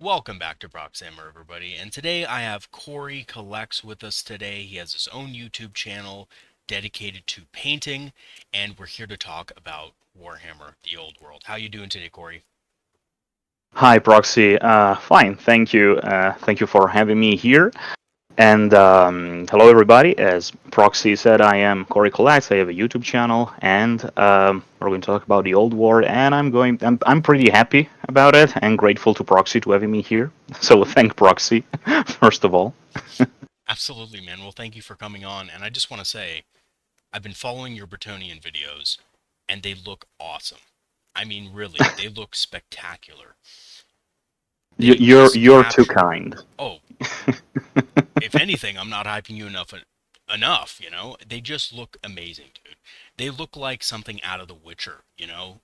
Welcome back to Proxy, everybody. And today I have Cory Collects with us today. He has his own YouTube channel dedicated to painting, and we're here to talk about Warhammer the Old World. How you doing today, Cory? Hi, Proxy. Fine, thank you. Thank you for having me here. And hello, everybody. As Proxy said, I am Cory Collects. I have a YouTube channel, and we're going to talk about the old war. And I'm pretty happy about it, and grateful to Proxy to having me here. So thank Proxy, first of all. Absolutely, man. Well, thank you for coming on. And I just want to say, I've been following your Bretonnian videos, and they look awesome. I mean, really, they look spectacular. They You're just you're too capture. kind. Oh, if anything, I'm not hyping you enough, They just look amazing, dude. They look like something out of The Witcher,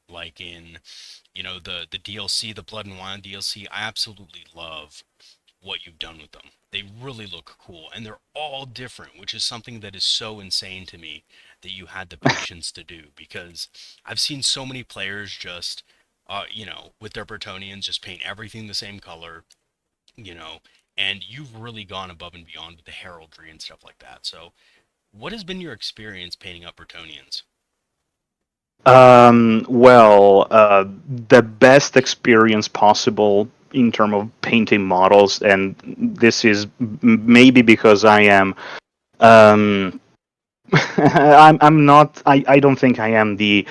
like in, the DLC, the Blood and Wine DLC. I absolutely love what you've done with them. They really look cool, and they're all different, which is something that is so insane to me that you had the patience to do, because I've seen so many players just with their Bretonnians just paint everything the same color, you know, and you've really gone above and beyond with the heraldry and stuff like that. So, what has been your experience painting up Bretonnians? The best experience possible in terms of painting models, and this is maybe because I am, um, I'm not, I don't think I am the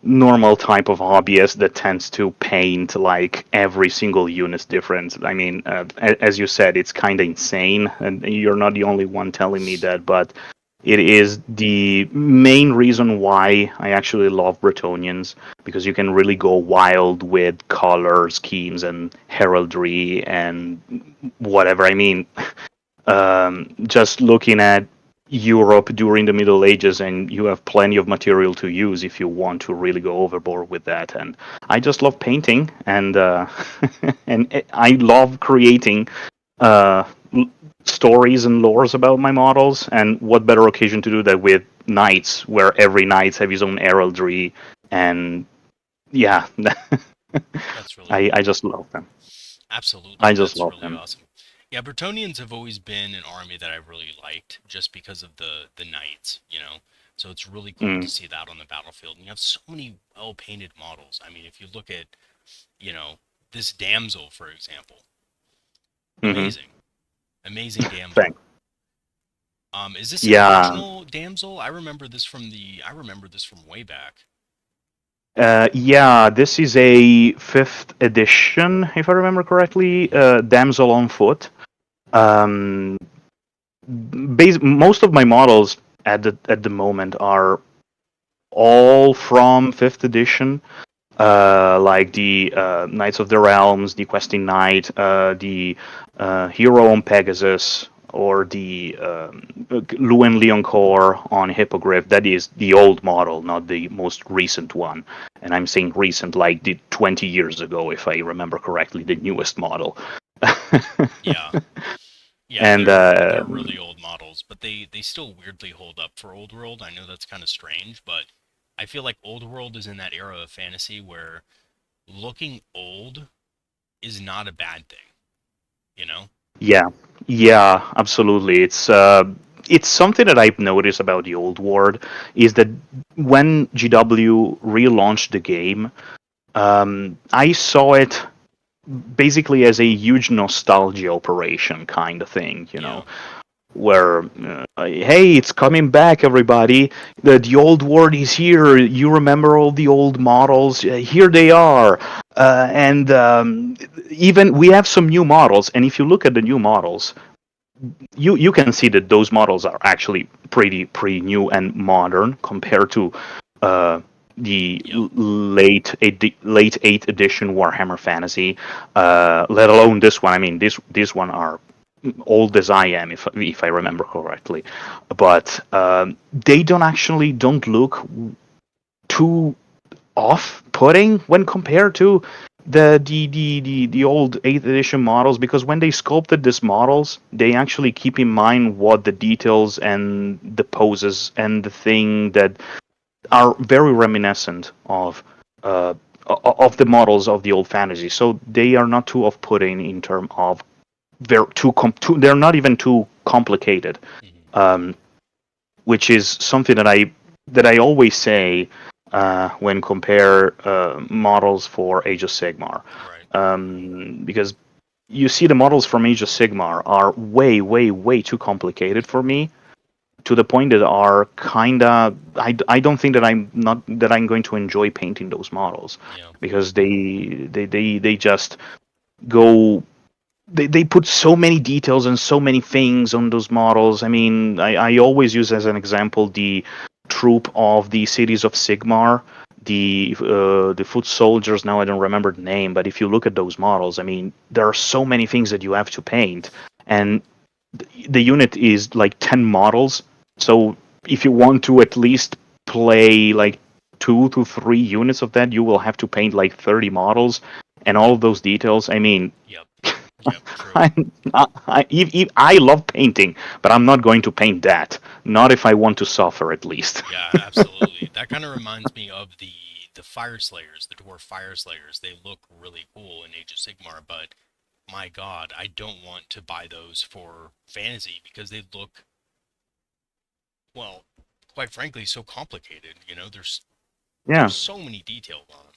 normal type of hobbyist that tends to paint like every single unit different. I mean, as you said, it's kind of insane, and you're not the only one telling me that, but it is the main reason why I actually love Bretonnians, because you can really go wild with color schemes and heraldry and whatever. I mean, just looking at Europe during the Middle Ages, and you have plenty of material to use if you want to really go overboard with that. And I just love painting, and I love creating uh, stories and lores about my models. And what better occasion to do that with knights, where every knight have his own heraldry, and yeah, That's really I cool. just love them. Absolutely, I just that's love really them. awesome. Yeah, Bretonnians have always been an army that I really liked just because of the knights. So it's really cool Mm, to see that on the battlefield. And you have so many well-painted models. I mean, if you look at, you know, this damsel, for example, hmm. amazing, amazing damsel. Thanks. Is this an Yeah. original damsel? I remember this from way back. Yeah, this is a fifth edition, if I remember correctly. Hmm. Damsel on Foot. Um, Most of my models at the moment are all from fifth edition. Like the Knights of the Realms, the Questing Knight, the Hero on Pegasus, or the Luen Leoncoeur on Hippogriff. That is the old model, not the most recent one. And I'm saying recent, like the 20 years ago, if I remember correctly, the newest model. Yeah, yeah, and they're really old models, but they still weirdly hold up for Old World. I know that's kind of strange, but I feel like Old World is in that era of fantasy where looking old is not a bad thing, you know? Yeah, yeah, absolutely. It's something that I've noticed about the old world is that when GW relaunched the game, I saw it basically as a huge nostalgia operation kind of thing, Yeah. where hey, it's coming back, everybody. The old world is here. You remember all the old models? Here they are, and even we have some new models. And if you look at the new models, you can see that those models are actually pretty new and modern compared to uh, the Yep. late eighth edition Warhammer Fantasy. Let alone this one. I mean, this one are old as I am, if I remember correctly, but they don't look too off-putting when compared to the old 8th edition models, because when they sculpted these models, they actually keep in mind what the details and the poses and the thing that are very reminiscent of of the models of the old fantasy. So they are not too off-putting in terms of they're not even too complicated, Hmm. um, which is something that I always say when compare models for Age of Sigmar, Right. because you see the models from Age of Sigmar are way, way, way too complicated for me, to the point that are kinda I don't think that I'm going to enjoy painting those models, Yeah. because they just go they put so many details and so many things on those models. I mean, I always use as an example the troop of the cities of Sigmar, the foot soldiers. Now I don't remember the name, but if you look at those models, I mean, there are so many things that you have to paint, and the unit is like 10 models. So if you want to at least play like 2 to 3 units of that, you will have to paint like 30 models and all of those details. I mean, Yep. Yep. True. I love painting, but I'm not going to paint that. Not if I want to suffer, at least. Yeah, absolutely. That kind of reminds me of the Fire Slayers, the Dwarf Fire Slayers. They look really cool in Age of Sigmar, but my God, I don't want to buy those for fantasy because they look, well, quite frankly, so complicated. You know, there's Yeah, so many details on them.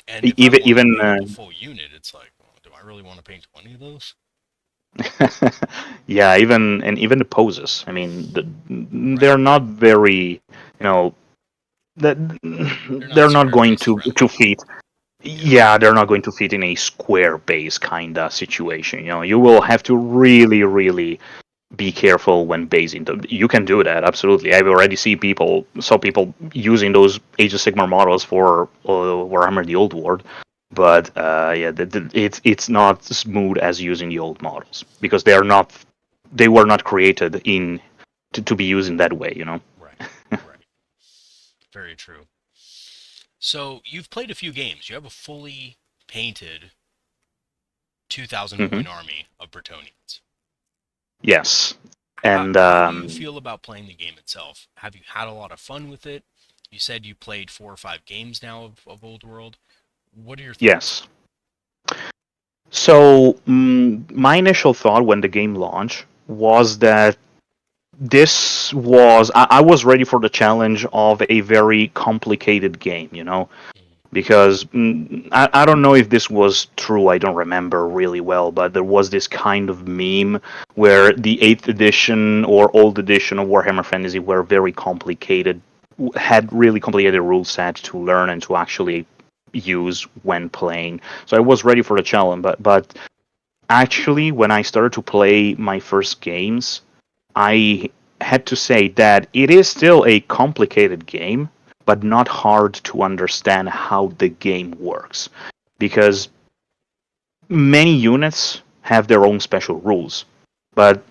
And if I even want to even paint up a full unit, it's like, well, do I really want to paint 20 of those? yeah, even the poses. I mean, Right. they're not very, you know, that They're not they're not square going base to friendly. fit. Yeah. Yeah, they're not going to fit in a square base kind of situation. You will have to really, really be careful when basing them. You can do that, absolutely. I've already saw people using those Age of Sigmar models for Warhammer the Old World, but yeah, it's not smooth as using the old models, because they were not created to be used in that way. Right. Right. Very true. So you've played a few games. You have a fully painted 2,000 Hmm. point army of Bretonnians. Yes, and How do you feel about playing the game itself? Have you had a lot of fun with it? You said you played 4 or 5 games now of Old World. What are your thoughts? yes. So my initial thought when the game launched was that I was ready for the challenge of a very complicated game, Mm, because I don't know if this was true. I don't remember really well, but there was this kind of meme where the 8th edition or old edition of Warhammer Fantasy were very complicated, had really complicated rule sets to learn and to actually use when playing. So I was ready for the challenge, but actually, when I started to play my first games, I had to say that it is still a complicated game, but not hard to understand how the game works. Because many units have their own special rules, but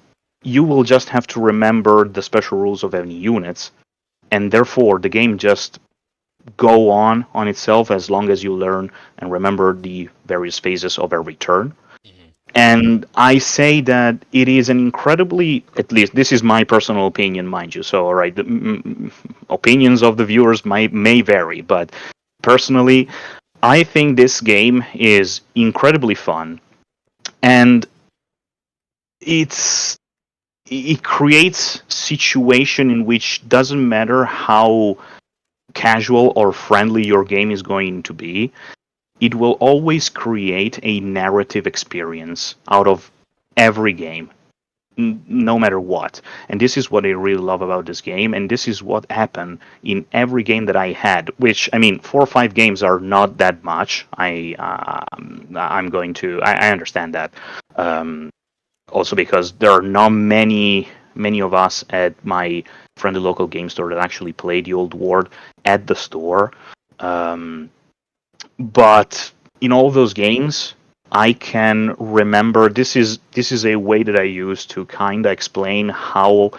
you will just have to remember the special rules of any units, and therefore the game just go on itself as long as you learn and remember the various phases of every turn. mhm. And I say that it is an incredibly, at least this is my personal opinion, mind you. So, all right, opinions of the viewers may vary, but personally, I think this game is incredibly fun, and it's it creates situation in which doesn't matter how casual or friendly your game is going to be, it will always create a narrative experience out of every game, no matter what. And this is what I really love about this game, and this is what happened in every game that I had. Which, I mean, 4 or 5 games are not that much. I understand that. Um, Also because there are not many of us at my friendly local game store that actually play the old world at the store. Um, but in all those games, I can remember, this is a way that I use to kind of explain how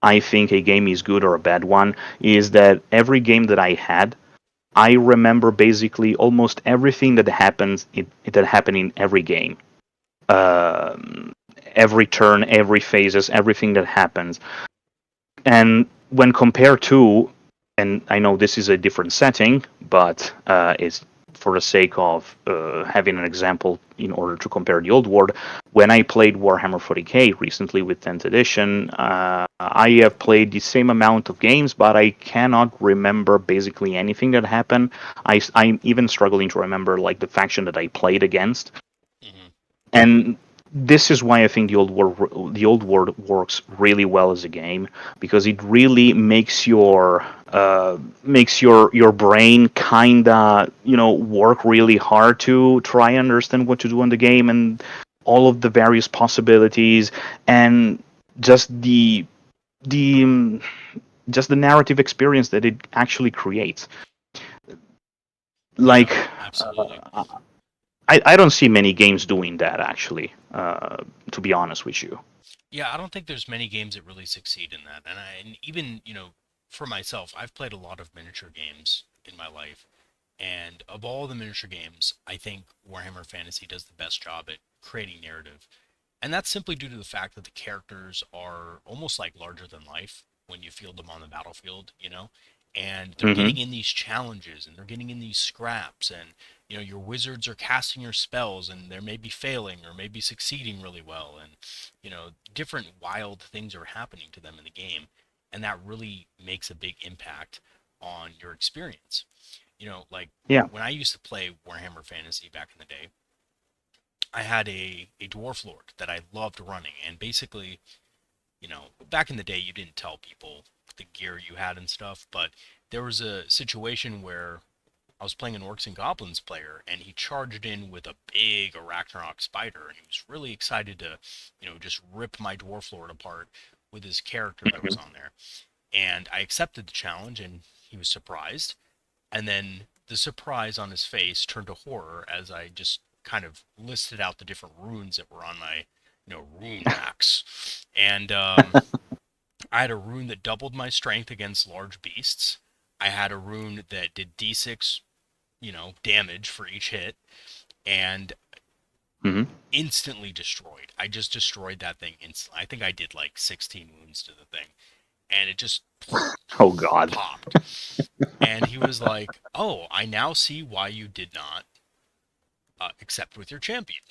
I think a game is good or a bad one, is that every game that I had, I remember basically almost everything that happened in every game. um, every turn, every phases, everything that happens. And when compared to, and I know this is a different setting, but for the sake of having an example in order to compare the old world, when I played Warhammer 40k recently with 10th edition, I have played the same amount of games, but I cannot remember basically anything that happened. I'm even struggling to remember like the faction that I played against, Hmm. and this is why I think the old world works really well as a game, because it really makes your brain kinda work really hard to try and understand what to do in the game and all of the various possibilities, and just the just the narrative experience that it actually creates. Yeah, Like absolutely. I don't see many games doing that actually. To be honest with you. Yeah, I don't think there's many games that really succeed in that. And even, for myself, I've played a lot of miniature games in my life. And of all the miniature games, I think Warhammer Fantasy does the best job at creating narrative. And that's simply due to the fact that the characters are almost like larger than life when you field them on the battlefield, and they're Hmm. getting in these challenges and they're getting in these scraps, and your wizards are casting your spells and they're maybe failing or maybe succeeding really well, and different wild things are happening to them in the game, and that really makes a big impact on your experience. Like Yeah. when I used to play Warhammer Fantasy back in the day, I had a dwarf lord that I loved running, and basically, back in the day, you didn't tell people the gear you had and stuff, but there was a situation where I was playing an Orcs and Goblins player, and he charged in with a big Arachnarok spider, and he was really excited to, just rip my dwarf lord apart with his character that was Hmm. on there. And I accepted the challenge, and he was surprised, and then the surprise on his face turned to horror as I just kind of listed out the different runes that were on my, rune racks. And I had a rune that doubled my strength against large beasts. I had a rune that did d6, damage for each hit, and Hmm. instantly destroyed. I just destroyed that thing instantly. I think I did like 16 wounds to the thing, and it just Oh God. popped. And he was like, "Oh, I now see why you did not accept with your champion."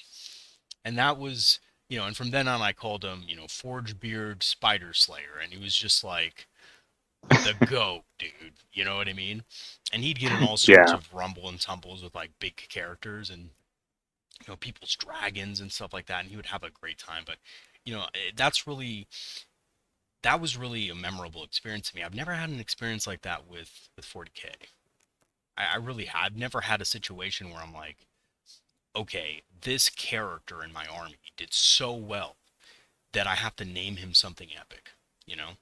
And that was, and from then on, I called him, Forge Beard Spider Slayer, and he was just like the goat, dude. You know what I mean? And he'd get in all sorts Yeah. of rumble and tumbles with like big characters and people's dragons and stuff like that, and he would have a great time. But that was really a memorable experience to me. I've never had an experience like that with 40k. I really have. I've never had a situation where I'm like, okay, this character in my army did so well that I have to name him something epic, you know?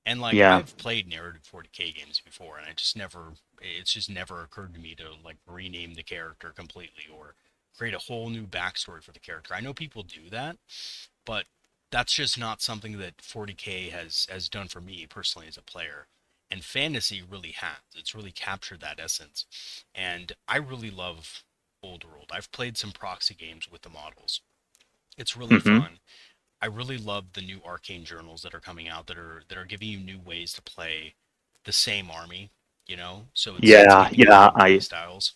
And like Yeah. I've played narrative 40k games before, and it's just never occurred to me to like rename the character completely or create a whole new backstory for the character. I know people do that, but that's just not something that 40k has done for me personally as a player. And fantasy really has. It's really captured that essence. And I really love Old World. I've played some proxy games with the models. It's really Hmm. fun. I really love the new Arcane journals that are coming out that are giving you new ways to play the same army, So it's Yeah. giving you Yeah. new play styles.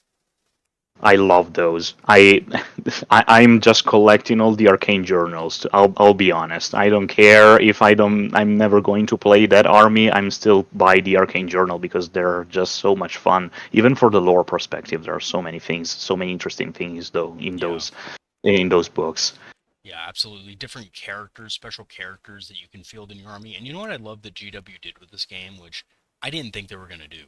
I love those. I'm just collecting all the arcane journals. I'll be honest. I don't care if I don't. I'm never going to play that army. I'm still buy the arcane journal because they're just so much fun. Even for the lore perspective, there are so many things, so many interesting things though Yeah. in those books. Yeah, absolutely. Different characters, special characters that you can field in your army. And you know what I love that GW did with this game, which I didn't think they were going to do.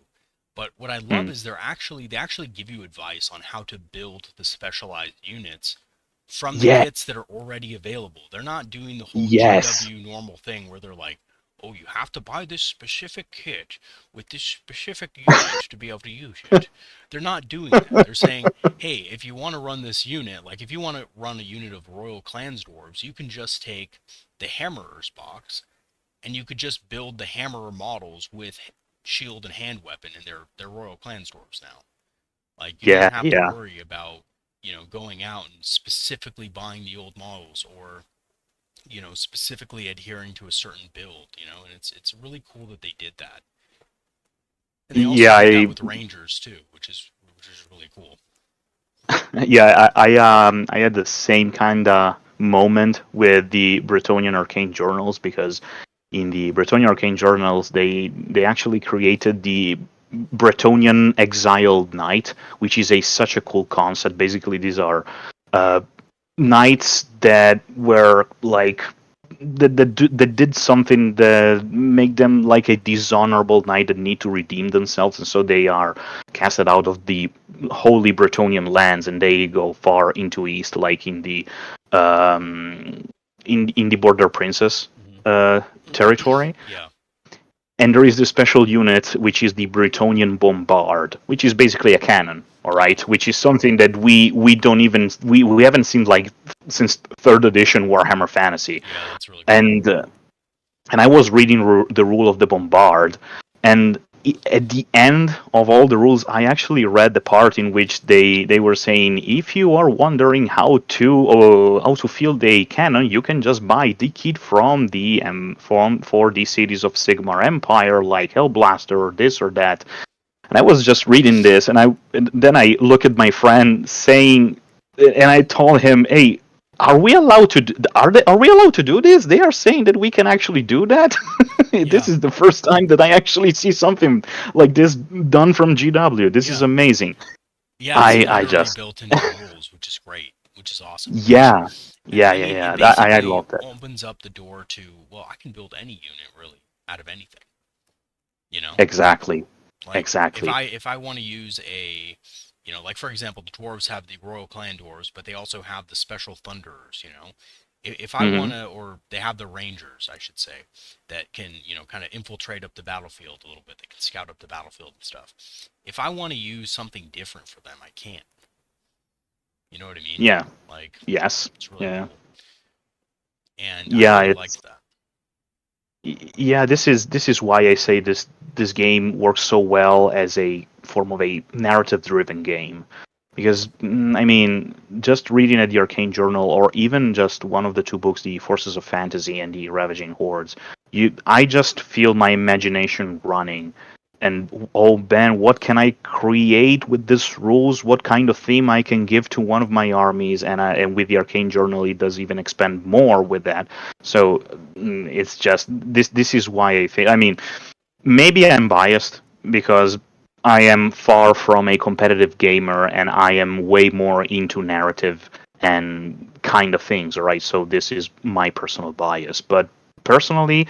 But what I love Mm. is they actually give you advice on how to build the specialized units from the Yeah. kits that are already available. They're not doing the whole Yes. GW normal thing where they're like, "Oh, you have to buy this specific kit with this specific unit to be able to use it." They're not doing that. They're saying, hey, if you want to run this unit, like if you want to run a unit of Royal Clans dwarves, you can just take the Hammerer's box and you could just build the Hammerer models with shield and hand weapon, and they're Royal Clans dwarves now. Like you don't Yeah. have to Yeah. worry about going out and specifically buying the old models or specifically adhering to a certain build, and it's really cool that they did that. And they also Yeah. did that with Rangers too, which is really cool. Yeah, I had the same kind of moment with the Bretonnian Arcane journals because in the Bretonnian Arcane journals they actually created the Bretonnian exiled knight, which is a such a cool concept. Basically, these are uh, knights that were like that did something that make them like a dishonorable knight that need to redeem themselves, and so they are casted out of the holy Bretonnian lands, and they go far into east, like in the um, in the Border Princess Hmm. uh, territory. Yeah. And there is the special unit, which is the Bretonnian Bombard, which is basically a cannon, all Yeah. right, which is something that we don't even we haven't seen like since third edition Warhammer Fantasy. Yeah, that's really cool. and uh, and I was reading the rule of the Bombard, and at the end of all the rules, I actually read the part in which they were saying if you are wondering how to field a cannon, you can just buy the kit from the from for the cities of Sigmar Empire like Hellblaster or this or that. And I was just reading this, and then I look at my friend saying, and I told him, "Hey, are we allowed to? Are we allowed to do this? They are saying that we can actually do that. This Yeah. is the first time that I actually see something like this done from GW. This is Yeah. amazing. Yeah, it's I literally just built into the rules, which is great, which is awesome. yeah And yeah I yeah mean, it yeah. I basically love that. opens up the door to, well, I can build any unit really out of anything, you know? Exactly Like if exactly. I want to use a, like for example, the dwarves have the royal clan dwarves, but they also have the special thunderers, you know. If I want Hmm. to, or they have the rangers, I should say, that can, kind of infiltrate up the battlefield a little bit. They can scout up the battlefield and stuff. If I want to use something different for them, I can. You know what I mean? Yeah. Like, Yes. it's really Yeah. cool. And I Yeah. really It's liked that. yeah, this is why I say this game works so well as a form of a narrative driven game. Because I mean, just reading at the Arcane Journal, or even just one of the two books, the Forces of Fantasy and the Ravaging Hordes, I just feel my imagination running. And oh man, what can I create with these rules? What kind of theme I can give to one of my armies? And with the Arcane Journal, it does even expand more with that. So it's just this. This is why I think. I mean, maybe I'm biased because I am far from a competitive gamer and I am way more into narrative and kind of things, right? So this is my personal bias. But personally,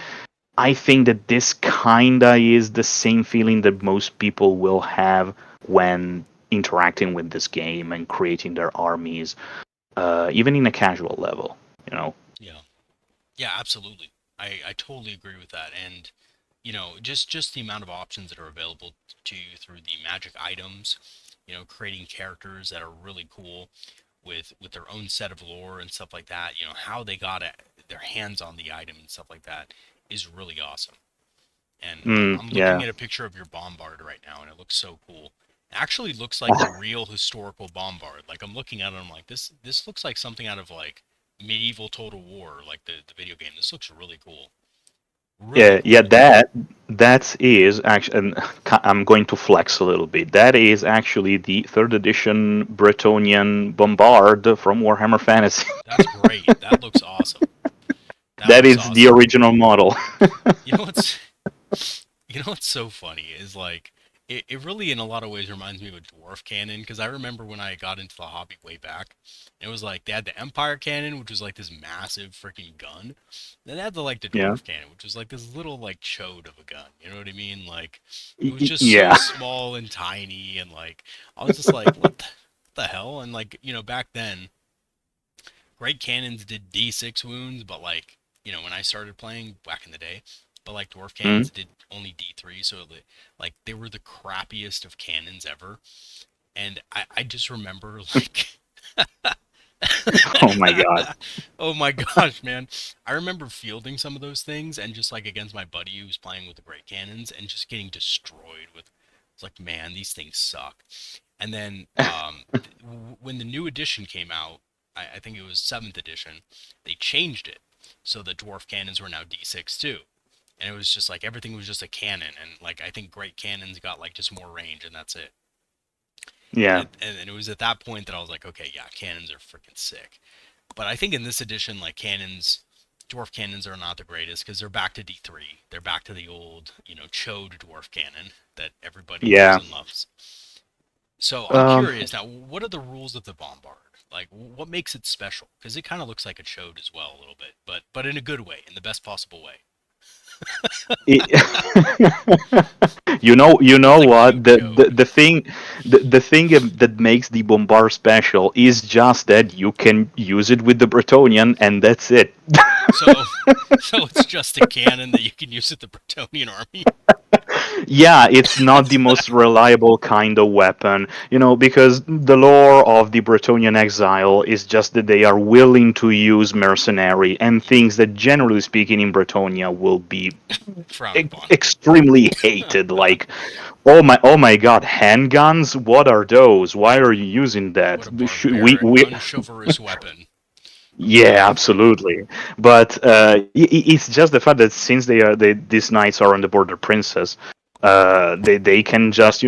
I think that this kinda is the same feeling that most people will have when interacting with this game and creating their armies, even in a casual level. You know? Yeah. Yeah, absolutely. I totally agree with that. And just the amount of options that are available to you through the magic items, creating characters that are really cool with their own set of lore and stuff like that. How they got their hands on the item and stuff like that is really awesome. And I'm looking Yeah. at a picture of your bombard right now, and it looks so cool. It actually looks like a real historical bombard. Like I'm looking at it, I'm like, this looks like something out of like medieval Total War, like the video game. This looks really cool. Really Yeah, yeah, cool. that is actually, and I'm going to flex a little bit. That is actually the third edition Bretonnian Bombard from Warhammer Fantasy. That's great. That looks awesome. That That looks is the awesome. original model. You know what's what's so funny is like it really in a lot of ways reminds me of a dwarf cannon because I remember when I got into the hobby way back, it was like they had the Empire cannon, which was like this massive freaking gun. Then they had the Yeah. dwarf cannon, which was like this little like chode of a gun. You know what I mean? Like it was just so Yeah. small and tiny, and like I was just like, what the hell? And like back then great cannons did D6 wounds, but like, when I started playing back in the day, but like dwarf Mm. cannons did only D3, so like they were the crappiest of cannons ever. And I just remember like Oh my god. oh my gosh, man. I remember fielding some of those things and just like against my buddy who was playing with the great cannons and just getting destroyed with it's like, man, these things suck. And then when the new edition came out, I think it was seventh edition, they changed it so the dwarf cannons were now D6 too. And it was just like everything was just a cannon, and like I think great cannons got like just more range, and that's it. Yeah. And it was at that point that I was like, okay, yeah, cannons are freaking sick. But I think in this edition, like cannons, dwarf cannons are not the greatest because they're back to D3. They're back to the old, chode dwarf cannon that everybody knows Yeah. and loves. So I'm Um, curious now, what are the rules of the bombard? Like, what makes it special? Because it kind of looks like a chode as well, a little bit, but in a good way, in the best possible way. it, you It's know like a what nuke chode. the thing that makes the bombard special is just that you can use it with the Bretonnian, and that's it. So, so it's just a cannon that you can use at the Bretonnian army. Yeah, it's not the most reliable kind of weapon, because the lore of the Bretonnian exile is just that they are willing to use mercenary and things that, generally speaking, in Bretonnia will be Frowned upon. extremely hated. Like, oh my God, handguns? What are those? Why are you using that? What a We barbaric, we unchivalrous weapon. Yeah, absolutely. But it's just the fact that since these knights are on the border princess, they can just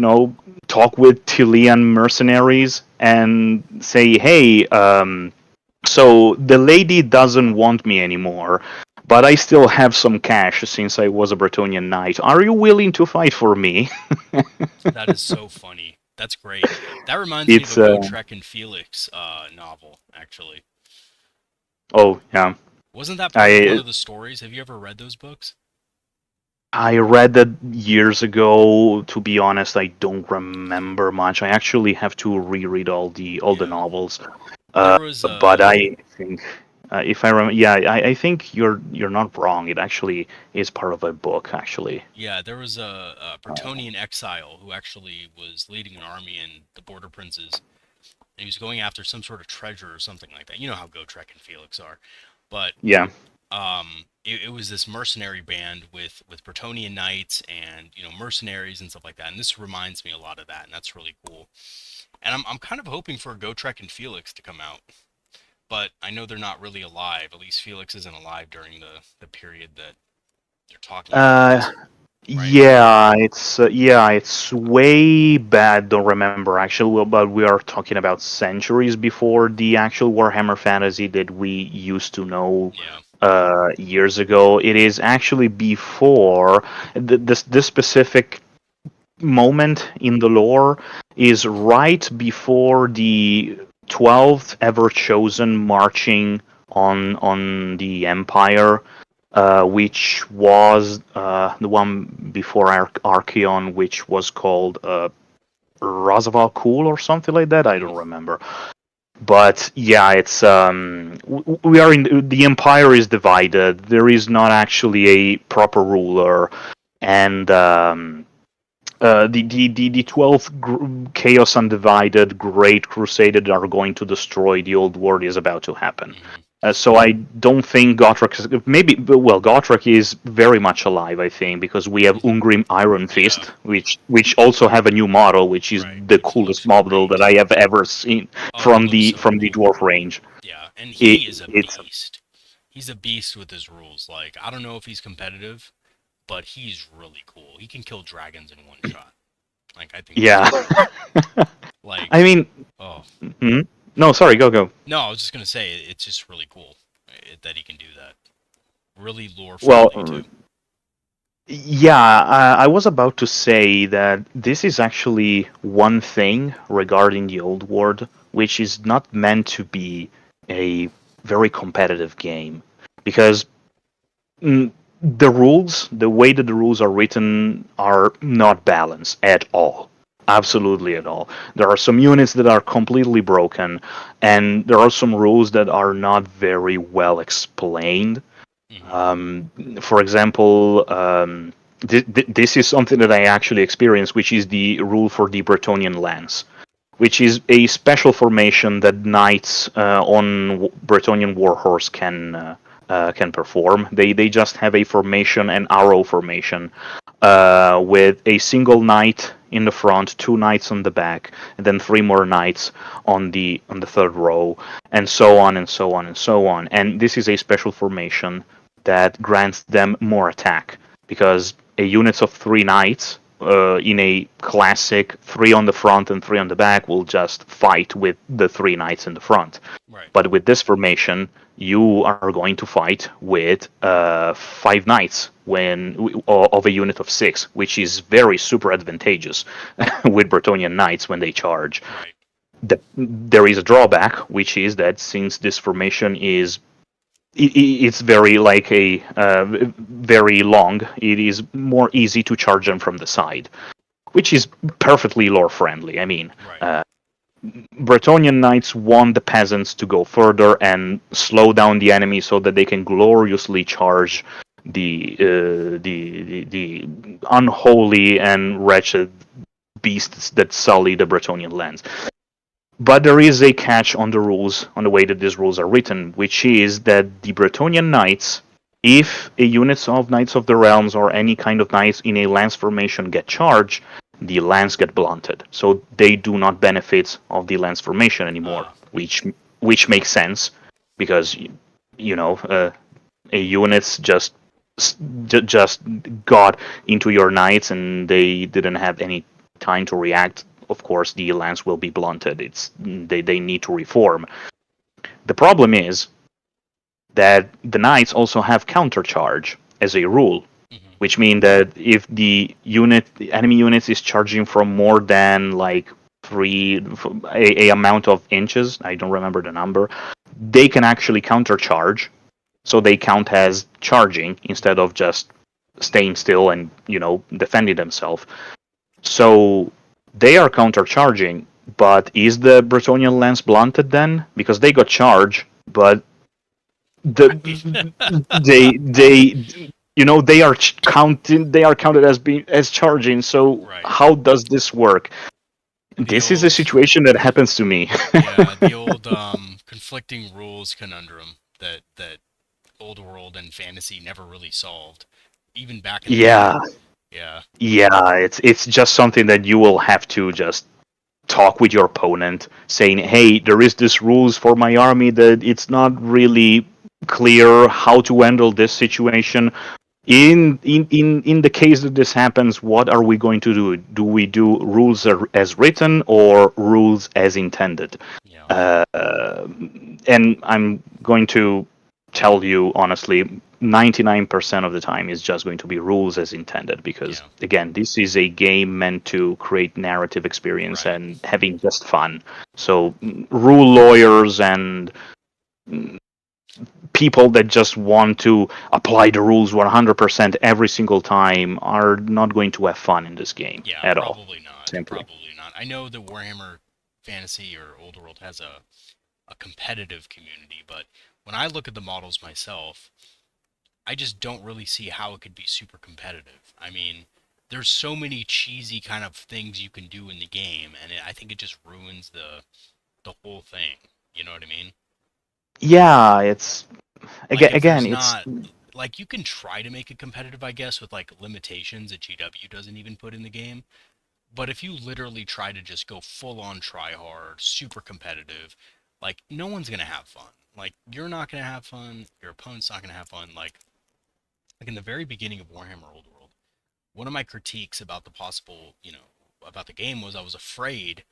talk with Chilean mercenaries and say, hey, so the lady doesn't want me anymore, but I still have some cash since I was a Bretonnian knight. Are you willing to fight for me? That is so funny. That's great. That reminds me of a It's Gotrek and Felix novel, actually. oh yeah, Wasn't that part of one I of the stories? Have you ever read those books? I read that years ago. To be honest, I don't remember much. I actually have to reread all the Yeah. novels. There was But I think, if I remember, yeah, I think you're not wrong. It actually is part of a book, actually. there was a Bretonnian exile who actually was leading an army in the Border Princes, and he was going after some sort of treasure or something like that. You know how Gotrek and Felix are, but Yeah. it was this mercenary band with Bretonnian knights and mercenaries and stuff like that. And this reminds me a lot of that, and that's really cool. And I'm kind of hoping for Gotrek and Felix to come out, but I know they're not really alive. At least Felix isn't alive during the period that they're talking Uh, about, right? yeah, it's way bad. Don't remember actually, but we are talking about centuries before the actual Warhammer Fantasy that we used to know Yeah. years ago. It is actually before this specific moment in the lore is right before the 12th ever chosen marching on the Empire, which was the one before Archeon, which was called Razaval Kul or something like that. I Hmm. don't remember. But yeah, it's we are in the Empire is divided. There is not actually a proper ruler, and the 12th Chaos Undivided Great Crusade that are going to destroy the old world is about to happen. Hmm. So I don't think Gotrek maybe well Gotrek is very much alive. I think because we have Ungrim Iron Yeah. Fist, which also have a new model, which is Right. the Which coolest looks model that great. I have ever seen Oh, it from looks the so from the cool. dwarf range. Yeah, and It he is a it's beast. He's a beast with his rules. Like, I don't know if he's competitive, but he's really cool. He can kill dragons in one shot. Like, I think that's yeah. wild. I Like, mean, oh, hmm? No, sorry, go. no, I was just gonna say it's just really cool that he can do that. Really lore friendly Well, too. yeah, I was about to say that this is actually one thing regarding the old world, which is not meant to be a very competitive game. Because the rules, the way that the rules are written, are not balanced at all. Absolutely at all. There are some units that are completely broken, and there are some rules that are not very well explained. Hmm. um, for example, this is something that I actually experienced, which is the rule for the Bretonnian lance, which is a special formation that knights on Bretonnian warhorse can perform. They just have a formation, an arrow formation, with a single knight in the front, two knights on the back, and then three more knights on the third row, and so on and so on and so on. And this is a special formation that grants them more attack because a unit of three knights in a classic 3 on the front and 3 on the back will just fight with the 3 knights in the front. Right. But with this formation, you are going to fight with 5 knights of a unit of 6, which is very super advantageous with Bretonnian knights when they charge. Right. There is a drawback, which is that since this formation is it's very like a very long, it is more easy to charge them from the side, which is perfectly lore friendly. I mean, Right. Bretonnian knights want the peasants to go further and slow down the enemy so that they can gloriously charge the unholy and wretched beasts that sully the Bretonnian lands. But there is a catch on the rules, on the way that these rules are written, which is that the Bretonnian knights, if a unit of Knights of the Realms or any kind of knights in a lance formation get charged, the lance get blunted. So they do not benefit of the lance formation anymore, Ah. which makes sense because a units just got into your knights and they didn't have any time to react. Of course, the lance will be blunted. They need to reform. The problem is that the knights also have countercharge as a rule, Hmm. which means that if the enemy unit is charging from more than like a amount of inches, I don't remember the number, they can actually countercharge, so they count as charging instead of just staying still and defending themselves. So they are countercharging, but is the Bretonnian lance blunted then? Because they got charged, but the Right. they are counted as being as charging. So Right. how does this work? The This is a old, situation that happens to me. yeah, the old conflicting rules conundrum that old world and fantasy never really solved, even back in the day. Yeah, Yeah. yeah, it's just something that you will have to just talk with your opponent, saying, "Hey, there is this rules for my army that it's not really clear how to handle this situation. In the case that this happens, what are we going to do? Do we do rules as written or rules as intended?" Yeah. Uh, and I'm going to tell you honestly, 99% of the time is just going to be rules as intended because Yeah. again, this is a game meant to create narrative experience Right. and having just fun. So rule lawyers and people that just want to apply the rules 100% every single time are not going to have fun in this game Yeah, at all. probably not. Simply. Probably not. I know that Warhammer Fantasy or Old World has a competitive community, but when I look at the models myself, I just don't really see how it could be super competitive. I mean, there's so many cheesy kind of things you can do in the game, and I think it just ruins the whole thing. You know what I mean? Yeah, it's Like if again, there's it's not like you can try to make it competitive, I guess, with like limitations that GW doesn't even put in the game. But if you literally try to just go full on try hard, super competitive, like no one's gonna have fun. Like you're not gonna have fun, your opponent's not gonna have fun. Like in the very beginning of Warhammer Old World, one of my critiques about the possible, about the game was I was afraid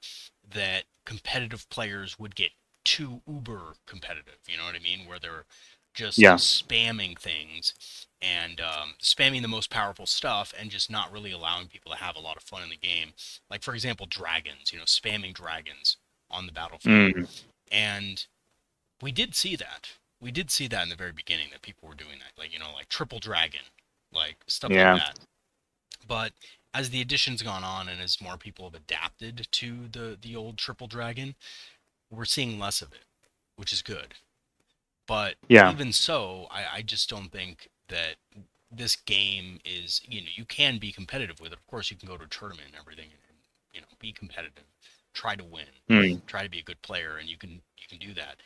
that competitive players would get too uber competitive. You know what I mean? Where they're just yeah. spamming things and spamming the most powerful stuff and just not really allowing people to have a lot of fun in the game. Like, for example, dragons, spamming dragons on the battlefield. Mm, And we did see that. We did see that in the very beginning that people were doing that. Like, like triple dragon, like stuff like yeah. that. But as the edition's gone on and as more people have adapted to the old triple dragon, we're seeing less of it, which is good. But Yeah. even so, I just don't think that this game is, you can be competitive with it. Of course, you can go to a tournament and everything and be competitive, try to win, Mm, try to be a good player, and you can do that.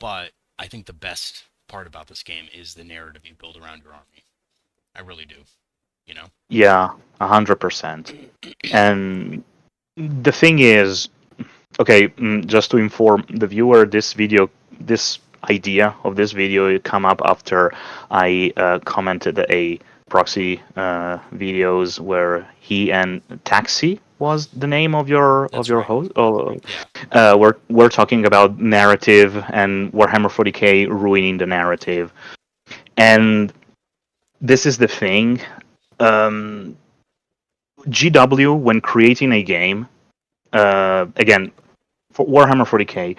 But I think the best part about this game is the narrative you build around your army. I really do, you know? yeah, 100%. And the thing is, okay, just to inform the viewer, this idea of this video come up after I commented a Proxy videos where he and Taxi was the name of That's your right. host. Oh, Yeah. we're talking about narrative and Warhammer 40k ruining the narrative. And this is the thing. Um, GW, when creating a game, again for Warhammer 40k,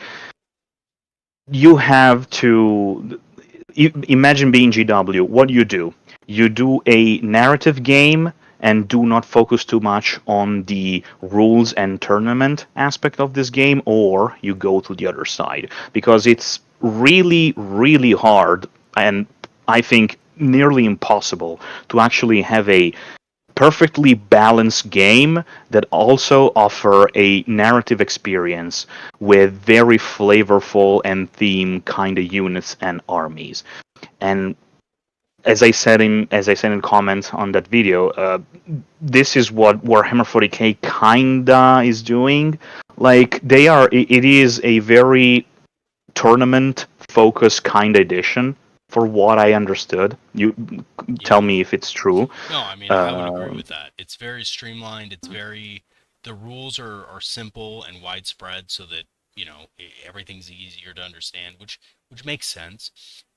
you have to imagine being GW. What you do a narrative game and do not focus too much on the rules and tournament aspect of this game, or you go to the other side because it's really, really hard and I think nearly impossible to actually have a perfectly balanced game that also offer a narrative experience with very flavorful and theme kind of units and armies. And as I said in comments on that video, this is what Warhammer 40k kinda is doing. Like they are, it is a very tournament focused kind of edition, for what I understood. You tell Yeah. me if it's true. No, I mean, I would agree Uh, with that. It's very streamlined. It's very, the rules are simple and widespread so that, everything's easier to understand, which makes sense.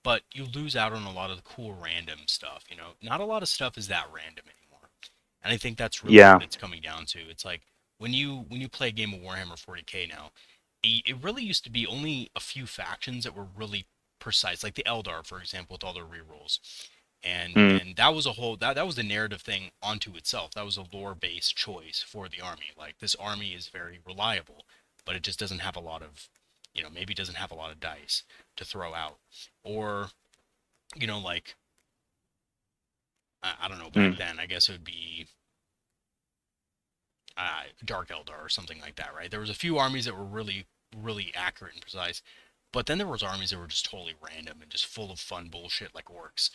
But you lose out on a lot of the cool random stuff, Not a lot of stuff is that random anymore. And I think that's really yeah. what it's coming down to. It's like when you play a game of Warhammer 40K now, it really used to be only a few factions that were really precise, like the Eldar, for example, with all their rerolls. And Mm, and that was a whole that was a narrative thing onto itself. That was a lore based choice for the army. Like this army is very reliable, but it just doesn't have a lot of, maybe doesn't have a lot of dice to throw out, or like I don't know. Back mm, then, I guess it would be Dark Eldar or something like that, right? There was a few armies that were really really accurate and precise, but then there was armies that were just totally random and just full of fun bullshit like orcs,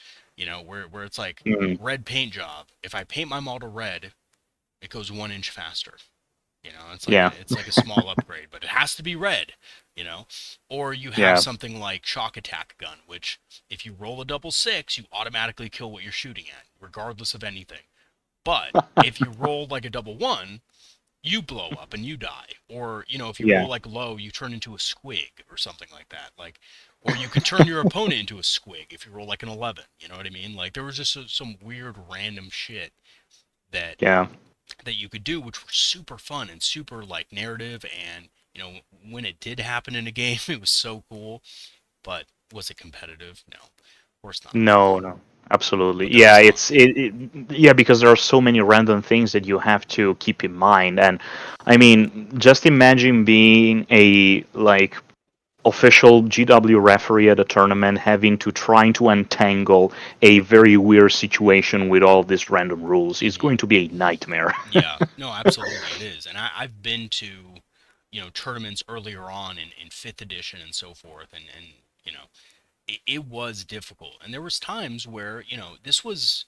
where it's like mm. red paint job. If I paint my model red, it goes 1 inch faster. It's like Yeah. a small upgrade, but it has to be red. You know, or you have Yeah. something like shock attack gun, which if you roll a double six, you automatically kill what you're shooting at, regardless of anything. But if you roll like a double one, you blow up and you die. Or, if you Yeah. roll like low, you turn into a squig or something like that. Like, or you can turn your opponent into a squig if you roll like an 11. You know what I mean? Like, there was just some weird random shit that Yeah. you could do, which were super fun and super like narrative. And, when it did happen in a game, it was so cool. But was it competitive? No, of course not. No, no. Absolutely. But there was Yeah, fun. yeah, because there are so many random things that you have to keep in mind. And I mean, just imagine being a like official GW referee at a tournament having to trying to untangle a very weird situation with all these random rules is Hmm. going to be a nightmare. Yeah, no, absolutely it is. And I've been to, tournaments earlier on in fifth edition and so forth, and it was difficult. And there was times where, this was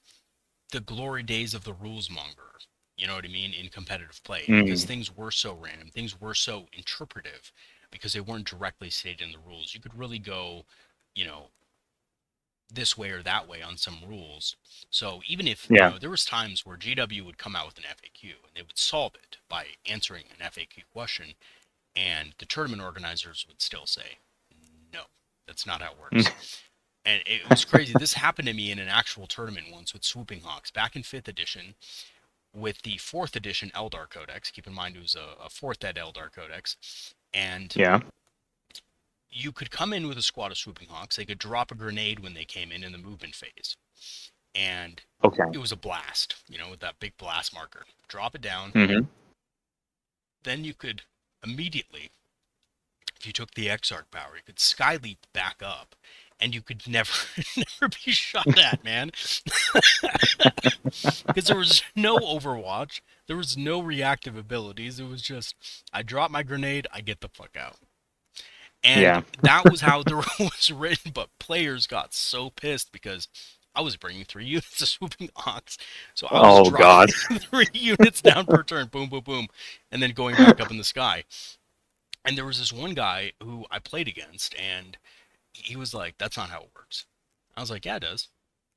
the glory days of the rules monger. You know what I mean? In competitive play, because Mm, things were so random, things were so interpretive, because they weren't directly stated in the rules. You could really go, you know, this way or that way on some rules. So even if, yeah. there was times where GW would come out with an FAQ and they would solve it by answering an FAQ question, and the tournament organizers would still say, no, that's not how it Mm, works. And it was crazy. This happened to me in an actual tournament once with Swooping Hawks back in 5th edition with the 4th edition Eldar Codex. Keep in mind it was a 4th ed Eldar Codex. And yeah. you could come in with a squad of Swooping Hawks. They could drop a grenade when they came in the movement phase. And Okay. it was a blast, with that big blast marker. Drop it down. Hmm. Then you could immediately, if you took the Exarch power, you could skyleap back up. And you could never, never be shot at, man. Because there was no Overwatch, there was no reactive abilities. It was just, I drop my grenade, I get the fuck out. And Yeah. that was how the rule was written, but players got so pissed because I was bringing 3 units of Swooping Ox. So I was Oh God. dropping 3 units down per turn, boom, boom, boom, and then going back up in the sky. And there was this one guy who I played against, and he was like, that's not how it works. I was like, yeah, it does.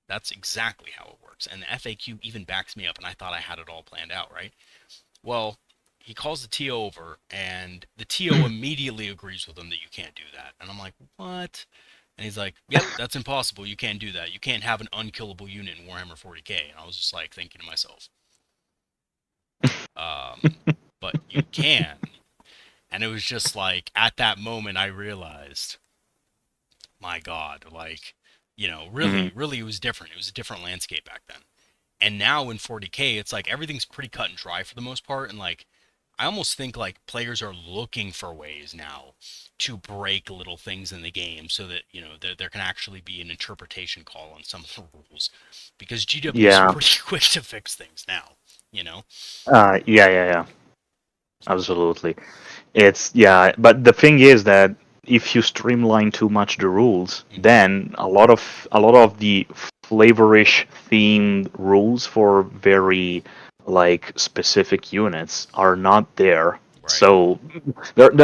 That's exactly how it works. And the FAQ even backs me up, and I thought I had it all planned out, right? Well, he calls the TO over, and the TO immediately agrees with him that you can't do that. And I'm like, what? And he's like, yep, that's impossible. You can't do that. You can't have an unkillable unit in Warhammer 40K. And I was just like thinking to myself, um, but you can. And it was just like, at that moment, I realized, my God, like, Hmm. really, it was different. It was a different landscape back then. And now in 40K, it's like everything's pretty cut and dry for the most part. And like, I almost think like players are looking for ways now to break little things in the game so that, there can actually be an interpretation call on some of the rules. Because GW is Yeah. pretty quick to fix things now, you know? Yeah. Yeah. Yeah. Absolutely. But the thing is that if you streamline too much the rules, Hmm. then a lot of the flavorish themed rules for very like specific units are not there. Right. So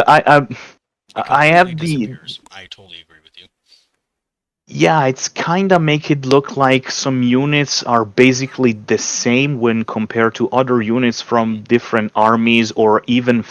I It I completely have the disappears. I totally agree with you. yeah, it's kind of make it look like some units are basically the same when compared to other units Hmm. from different armies, or even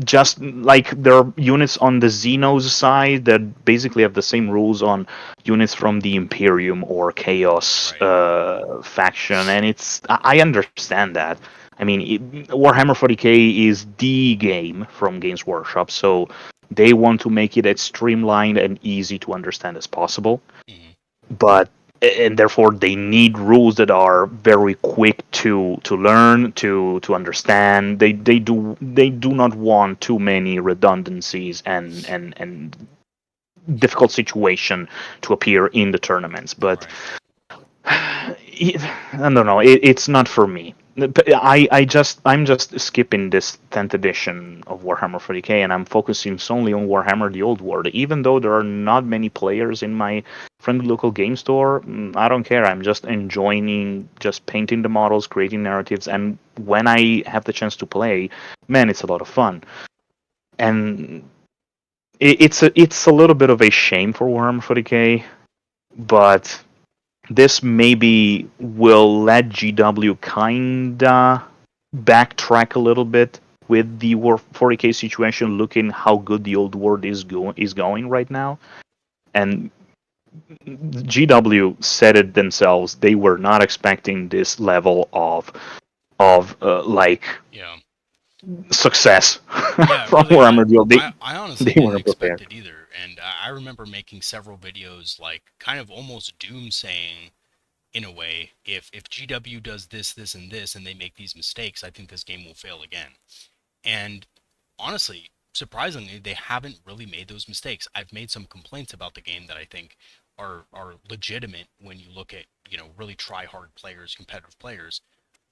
just like there are units on the Xenos side that basically have the same rules on units from the Imperium or Chaos Right. faction, and I understand that. I mean, Warhammer 40k is the game from Games Workshop, so they want to make it as streamlined and easy to understand as possible, Hmm. but and therefore they need rules that are very quick to learn, to understand. They do not want too many redundancies and difficult situation to appear in the tournaments. But Right. I don't know. It's not for me. I'm just skipping this 10th edition of Warhammer 40k, and I'm focusing solely on Warhammer the Old World. Even though there are not many players in my friendly local game store, I don't care. I'm just enjoying just painting the models, creating narratives, and when I have the chance to play, man, it's a lot of fun. And it's a little bit of a shame for Warhammer 40k, but this maybe will let GW kinda backtrack a little bit with the War 40k situation, looking how good the old world is going right now. And GW said it themselves; they were not expecting this level of like Yeah. success Yeah, from really. I, Warhammer Duel. They I, I honestly they didn't weren't expect prepared. it either. And I remember making several videos, like kind of almost doom saying, in a way, if GW does this, this, and this, and they make these mistakes, I think this game will fail again. And honestly, surprisingly, they haven't really made those mistakes. I've made some complaints about the game that I think are legitimate when you look at, really try hard players, competitive players.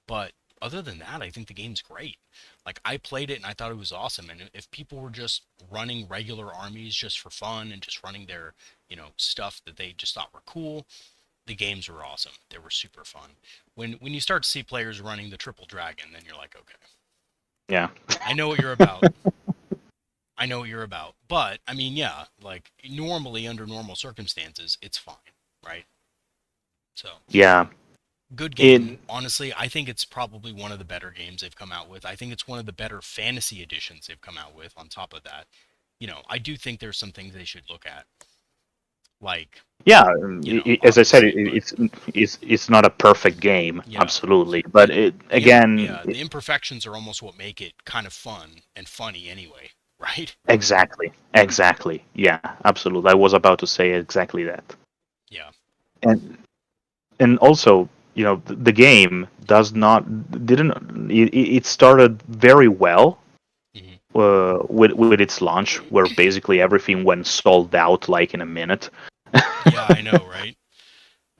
But other than that, I think the game's great. Like, I played it and I thought it was awesome. And if people were just running regular armies just for fun and just running their, stuff that they just thought were cool, the games were awesome. They were super fun. When you start to see players running the triple dragon, then you're like, okay, Yeah, I know what you're about. I know what you're about. But I mean, yeah, like normally under normal circumstances, it's fine, right? So yeah. good game. It Honestly, I think it's probably one of the better games they've come out with. I think it's one of the better fantasy editions they've come out with. On top of that, I do think there's some things they should look at, like, Yeah, as I said, obviously, but it's not a perfect game, yeah, absolutely. But the it again, the imperfections are almost what make it kind of fun and funny anyway, right? exactly. Yeah, absolutely. I was about to say exactly that. Yeah. And also, the game does not didn't it started very well Hmm. with its launch, where basically everything went sold out like in a minute. Yeah, I know, right?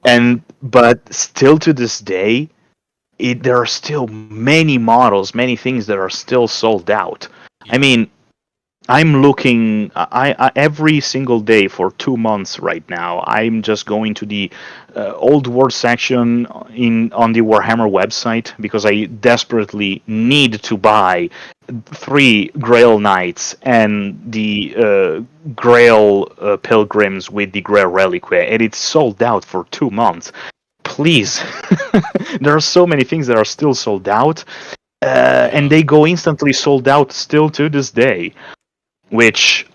And but still to this day, there are still many models, many things that are still sold out. I Yeah. mean, I'm looking every single day for 2 months right now. I'm just going to the old world section in on the Warhammer website because I desperately need to buy three Grail Knights and the Grail Pilgrims with the Grail Reliquary, and it's sold out for 2 months. please. There are so many things that are still sold out, and Yeah, they go instantly sold out still to this day. Which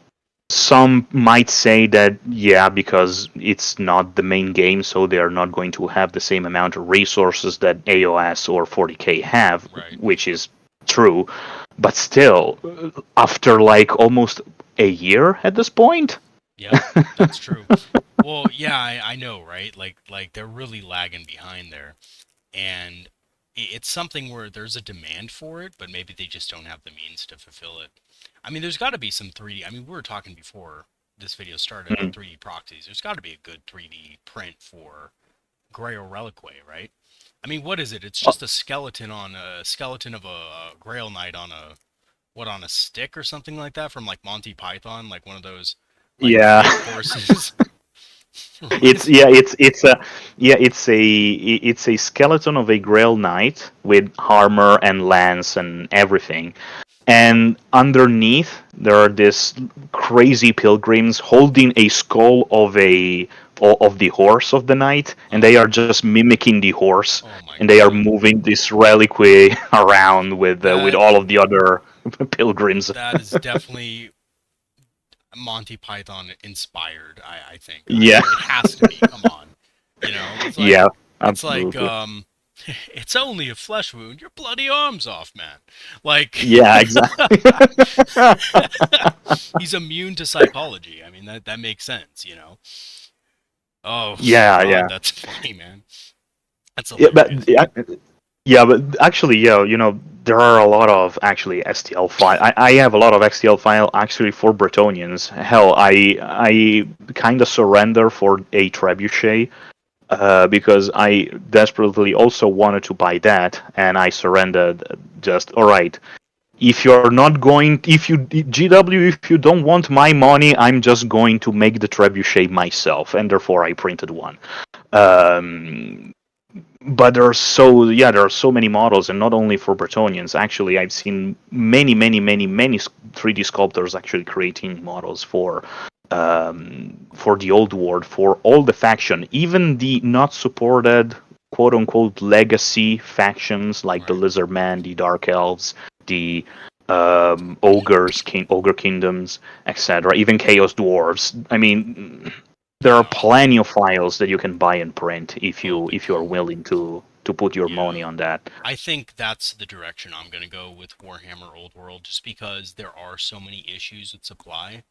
some might say that, yeah, because it's not the main game, so they are not going to have the same amount of resources that AOS or 40k have, right. which is true. But still, after like almost a year at this point. Yep, that's true. Well, yeah, I know, right? Like they're really lagging behind there, and it's something where there's a demand for it, but maybe they just don't have the means to fulfill it. I mean, there's got to be some 3D. I mean, we were talking before this video started about 3D proxies. There's got to be a good 3D print for Grail Reliquary, right? I mean, what is it? It's just a skeleton of a Grail Knight on a what on a stick or something like that from like Monty Python, like one of those like Yeah. fake horses. It's Reminds me. yeah, it's a skeleton of a Grail Knight with armor and lance and everything. And underneath there are these crazy pilgrims holding a skull of the horse of the knight, and they Uh-huh. are just mimicking the horse, Oh my and they are god. moving this reliquary around with That all of the other pilgrims. that is definitely Monty Python inspired, I think. Yeah, It has to be. Come on. yeah, It's like absolutely. it's only a flesh wound. Your bloody arm's off, man. Like Yeah, exactly. he's immune to psychology. I mean that makes sense. Oh Yeah, god, yeah. that's funny, man. That's Yeah, but hilarious. yeah, but actually, yeah, there are a lot of actually STL file. I have a lot of STL file actually for Bretonnians. Hell, I kind of surrender for a trebuchet because I desperately also wanted to buy that, and I surrendered. Just all right. If you're not going, if you GW, if you don't want my money, I'm just going to make the trebuchet myself, and therefore I printed one. Um, but there are so many models, and not only for Bretonnians. Actually, I've seen many 3D sculptors actually creating models for the old world, for all the faction, even the not supported quote unquote legacy factions like the Right. Lizardmen, the Dark Elves, the Ogre Kingdoms, etc. Even Chaos Dwarves. I mean, there are Yeah. plenty of files that you can buy and print Oh, if big you are time. willing to put your money Yeah. on that. I think that's the direction I'm going to go with Warhammer Old World just because there are so many issues with supply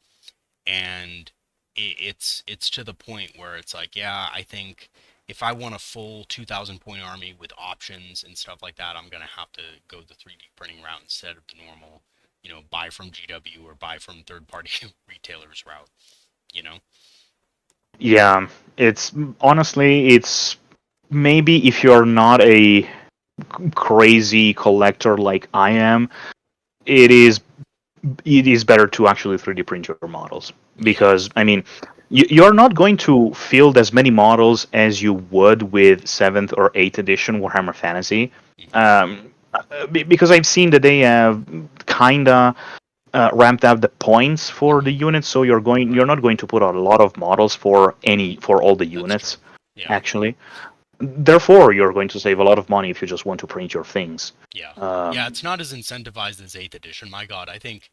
and it's to the point where it's like, yeah, I think if I want a full 2000 point army with options and stuff like that, I'm going to have to go the 3D printing route instead of the normal, buy from GW or buy from third party retailers route, you know? Yeah, it's honestly it's maybe if you're not a crazy collector like I am, it is it is better to actually 3D print your models Yeah. because I mean you're not going to field as many models as you would with seventh or eighth edition Warhammer Fantasy, Hmm. because I've seen that they have kinda ramped up the points for the Hmm. units, so you're Right. not going to put out a lot of models for all the That's true. units Yeah. actually. Therefore, you're going to save a lot of money if you just want to print your things. Yeah. Yeah, Um, it's not as incentivized as 8th edition. My god, I think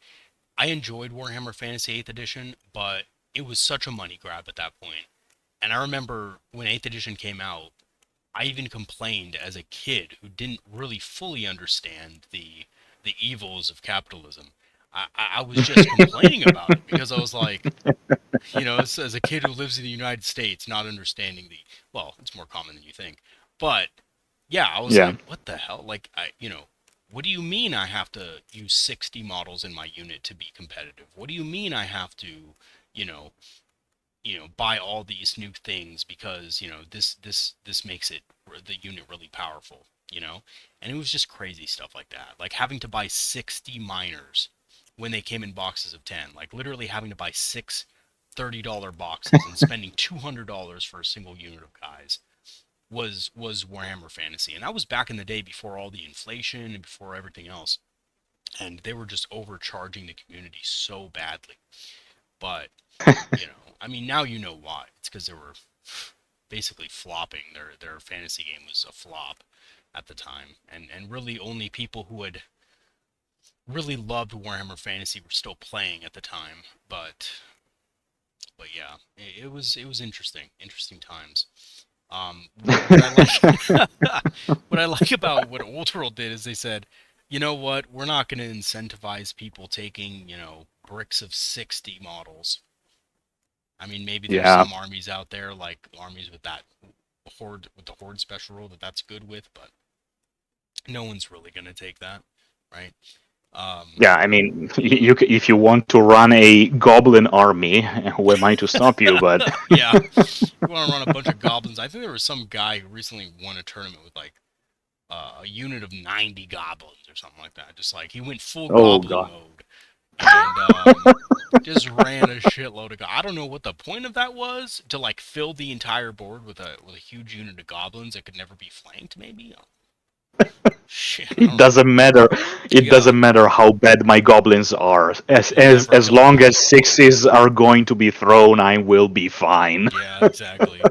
I enjoyed Warhammer Fantasy 8th edition, but it was such a money grab at that point. And I remember when 8th edition came out, I even complained as a kid who didn't really fully understand the evils of capitalism. I was just complaining about it because I was like, as a kid who lives in the United States, not understanding well, it's more common than you think. But yeah, I was yeah. like, what the hell? Like, what do you mean I have to use 60 models in my unit to be competitive? What do you mean I have to, you know, buy all these new things because this makes the unit really powerful, and it was just crazy stuff like that, like having to buy 60 miners when they came in boxes of 10, like literally having to buy six $30 boxes and spending $200 for a single unit of guys was Warhammer Fantasy, and that was back in the day before all the inflation and before everything else, and they were just overcharging the community so badly. But I mean, now you know why. It's because there were basically flopping. Their fantasy game was a flop at the time, and really only people who had really loved Warhammer Fantasy were still playing at the time. But yeah, it was interesting times. What I like what I like about what Old World did is they said, you know what, we're not going to incentivize people taking bricks of 60 models. I mean, maybe there's Yeah. some armies out there like armies with that horde with the horde special rule that's good with, but no one's really going to take that, right? Um, Yeah, I mean, if you want to run a goblin army, who am I to stop you? But yeah, you want to run a bunch of goblins. I think there was some guy who recently won a tournament with like a unit of 90 goblins or something like that. Just like he went full oh goblin god, mode and just ran a shitload of. I don't know what the point of that was to like fill the entire board with a huge unit of goblins that could never be flanked. Maybe shit, I it don't know. doesn't matter. It Yeah, doesn't matter how bad my goblins are. As they'll as never as kill long me. as sixes are going to be thrown, I will be fine. Yeah, exactly.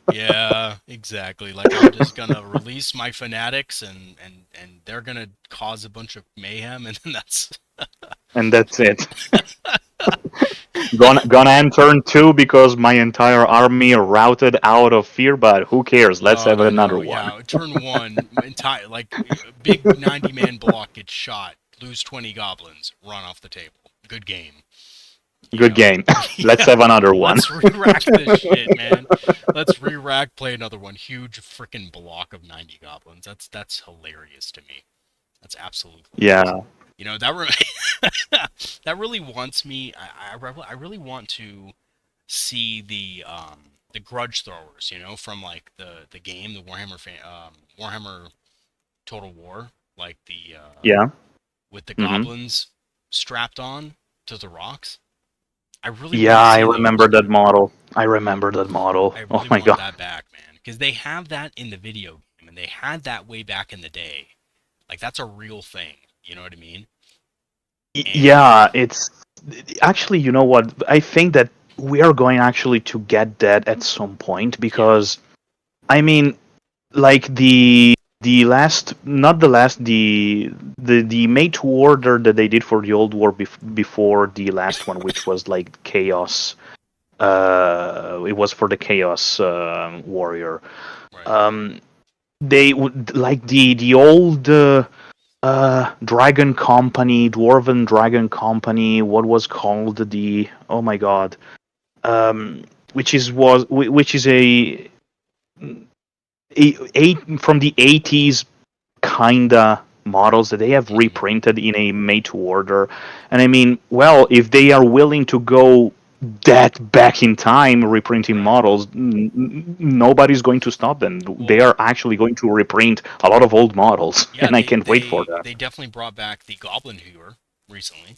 Yeah, exactly. Like I'm just gonna release my fanatics and they're gonna cause a bunch of mayhem and then that's And that's it. Gonna end turn two because my entire army routed out of fear. But who cares? Let's no, have no, another no. one. Yeah, turn one, entire like big 90 man block gets shot, lose 20 goblins, run off the table. Good game, you Good know. game. Let's Yeah, have another one. let's re-rack this shit, man. Let's re-rack, play another one. Huge freaking block of 90 goblins. That's hilarious to me. That's absolutely hilarious. Yeah. That really wants me. I really want to see the grudge throwers, from like the game, the Warhammer Total War, like the Yeah. with the Hmm. goblins strapped on to the rocks. I really Yeah, want to I see those, remember that dude. model. I remember that model. I Oh really my want god. that back, man, because they have that in the video game, and they had that way back in the day. Like that's a real thing. You know what I mean? And Yeah, it's actually, you know what? I think that we are going actually to get that at some point yeah. because I mean, like the last, not the last, the made to order that they did for the old war before the last one, which was like chaos. It was for the chaos warrior. Right. Um, they would like the old. Dragon Company, Dwarven Dragon Company. What was called the? Oh my god. Which is a from the 80s kinda models that they have Hmm. reprinted in a made to order. And I mean, well, if they are willing to go that back in time reprinting Right. models, nobody's going to stop them. They Well, are actually going to reprint a lot of old models, yeah, and I they can't wait for they that. they definitely brought back the Goblin Hooer recently.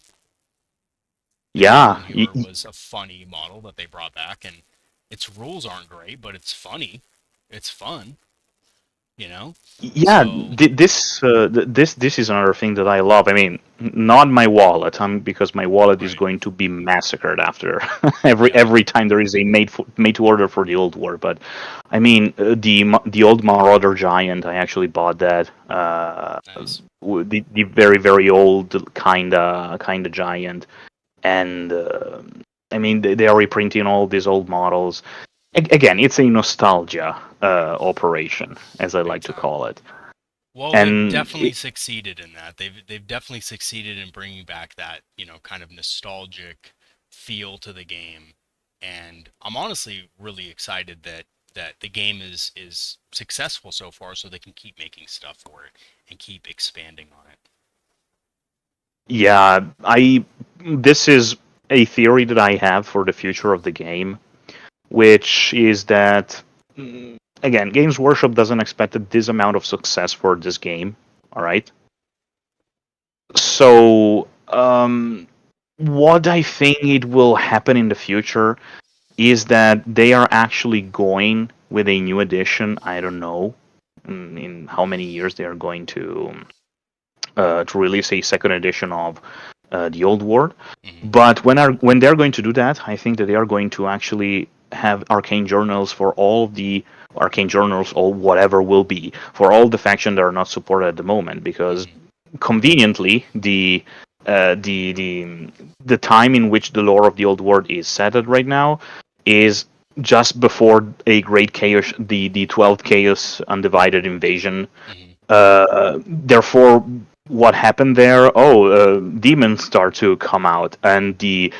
The Yeah, Goblin Hooer was a funny model that they brought back, and its rules aren't great, but it's funny. It's fun, you know. yeah. So This is another thing that I love. I mean, not my wallet, because my wallet is right, going to be massacred after yeah, every time there is a made to order for the old war. But I mean, the old Marauder Giant, I actually bought that. nice, The very very old kinda giant, and I mean they are reprinting all these old models. Again, it's a nostalgia operation, as I big like to time. call it. Well, they've And definitely succeeded in that. They've definitely succeeded in bringing back that kind of nostalgic feel to the game, and I'm honestly really excited that the game is successful so far, so they can keep making stuff for it and keep expanding on it. yeah, I this is a theory that I have for the future of the game, which is that again, Games Workshop doesn't expect this amount of success for this game. All right, so what I think it will happen in the future is that they are actually going with a new edition. I don't know in how many years they are going to release a second edition of the Old World. Hmm. But when they're going to do that, I think that they are going to actually have arcane journals for all the arcane journals or whatever will be for all the factions that are not supported at the moment, because Hmm. conveniently the time in which the lore of the old world is set at right now is just before a great chaos, the 12th chaos undivided invasion. Hmm. Therefore, what happened there? Oh, demons start to come out, and the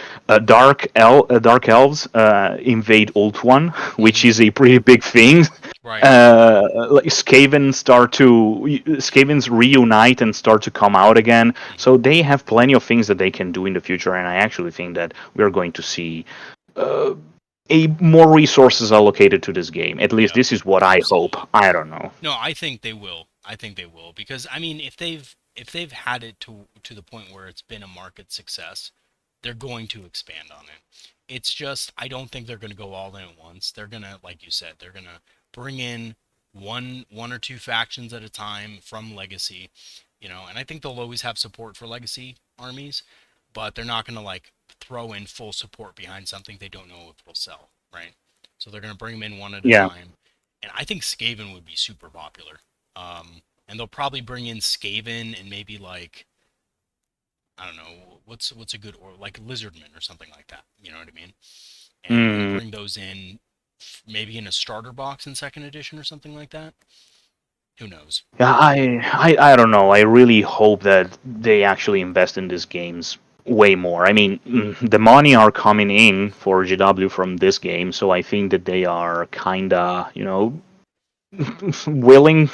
dark elves invade Old One, which Hmm. is a pretty big thing. Right. Like Skavens reunite and start to come out again. Hmm. So they have plenty of things that they can do in the future, and I actually think that we're going to see uh, a more resources allocated to this game. At least Yeah. this is what I hope. Absolutely. I don't know. No, I think they will. I think they will because I mean, if they've had it to the point where it's been a market success, they're going to expand on it. It's just I don't think they're going to go all in at once. They're going to, like you said, they're going to bring in one or two factions at a time from Legacy, and I think they'll always have support for Legacy armies, but they're not going to like throw in full support behind something they don't know if it'll sell, right? So they're going to bring them in one at a Yeah. time, and I think Skaven would be super popular. And they'll probably bring in Skaven and maybe like I don't know what's a good or like Lizardman or something like that. You know what I mean? And Mm, bring those in maybe in a starter box in second edition or something like that. Who knows? yeah, I don't know. I really hope that they actually invest in these games way more. I mean, the money are coming in for GW from this game, so I think that they are kinda, willing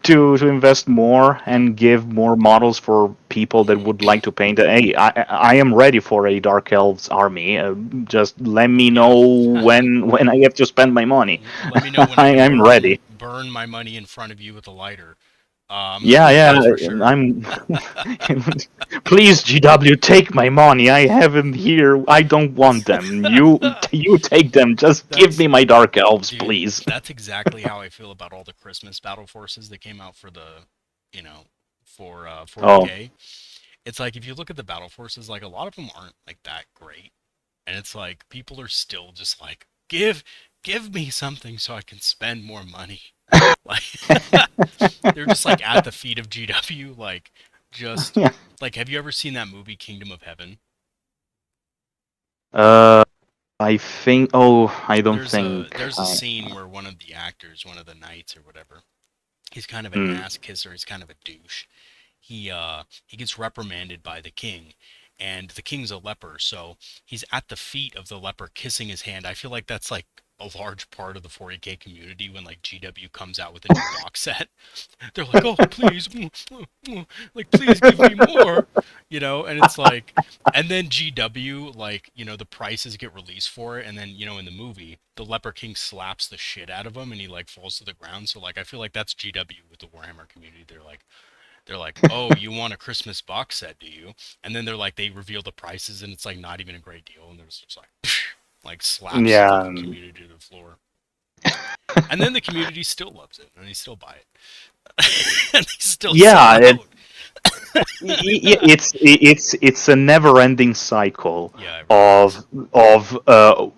to invest more Hmm. and give more models for people that would like to paint it. Hey, I am ready for a Dark Elves army. Just let me Yeah. know when I have to spend my money. Let me know when I can I'm burn ready. burn my money in front of you with a lighter. Yeah, That's for yeah. sure. Please, GW, take my money. I have them here. I don't want them. You take them. Just give That's me my Dark Elves, Dude, please. that's exactly how I feel about all the Christmas battle forces that came out for you know, for Oh, 40K. It's like if you look at the battle forces, like a lot of them aren't like that great, and it's like people are still just like give me something so I can spend more money. Like they're just like at the feet of GW, like just yeah. like have you ever seen that movie Kingdom of Heaven? Uh, I think. Oh, I don't There's a think there's a I. scene where one of the actors, one of the knights or whatever, he's kind of an Hmm. ass kisser, he's kind of a douche. He gets reprimanded by the king, and the king's a leper, so he's at the feet of the leper kissing his hand. I feel like that's like a large part of the 40K community when like GW comes out with a new box set. They're like, "Oh, please, like please give me more." And it's like and then GW like, the prices get released for it and then, in the movie, the leper king slaps the shit out of him and he like falls to the ground. So like I feel like that's GW with the Warhammer community. They're like, "Oh, you want a Christmas box set, do you?" And then they're like, they reveal the prices, and it's like not even a great deal, and there's just like slaps the Yeah. community to the floor. And then the community still loves it, and they still buy it, and they still sell Yeah. out. It's a never-ending cycle Yeah, it really is. of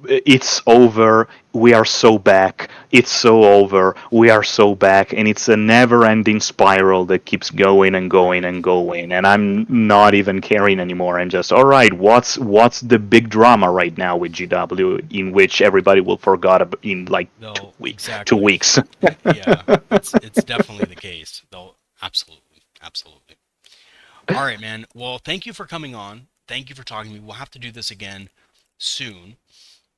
it's over, we are so back, it's so over, we are so back, and it's a never-ending spiral that keeps going and going Right. and going. And I'm not even caring anymore. I'm just all right. What's the big drama right now with GW in which everybody will forget in like They'll two exactly. weeks? Yeah, it's definitely the case. They'll absolutely, absolutely. All right, man. Well, thank you for coming on. Thank you for talking to me. We'll have to do this again soon,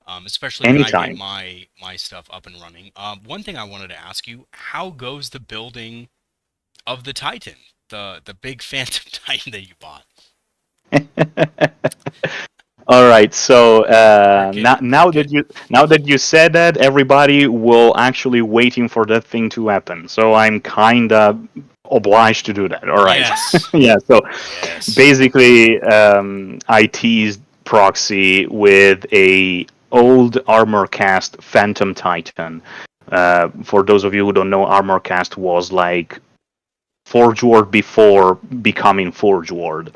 especially when I get Anytime. my stuff up and running. One thing I wanted to ask you: how goes the building of the Titan, the big Phantom Titan that you bought? All right. So Cricket, cricket. now that you said that, everybody will actually waiting for that thing to happen. So I'm kind of obliged to do that. All right. Yes, Yeah. So yes. basically, I teased Proxy with a old armor cast Phantom Titan. For those of you who don't know, armor cast was like Forge Ward before becoming Forge Ward.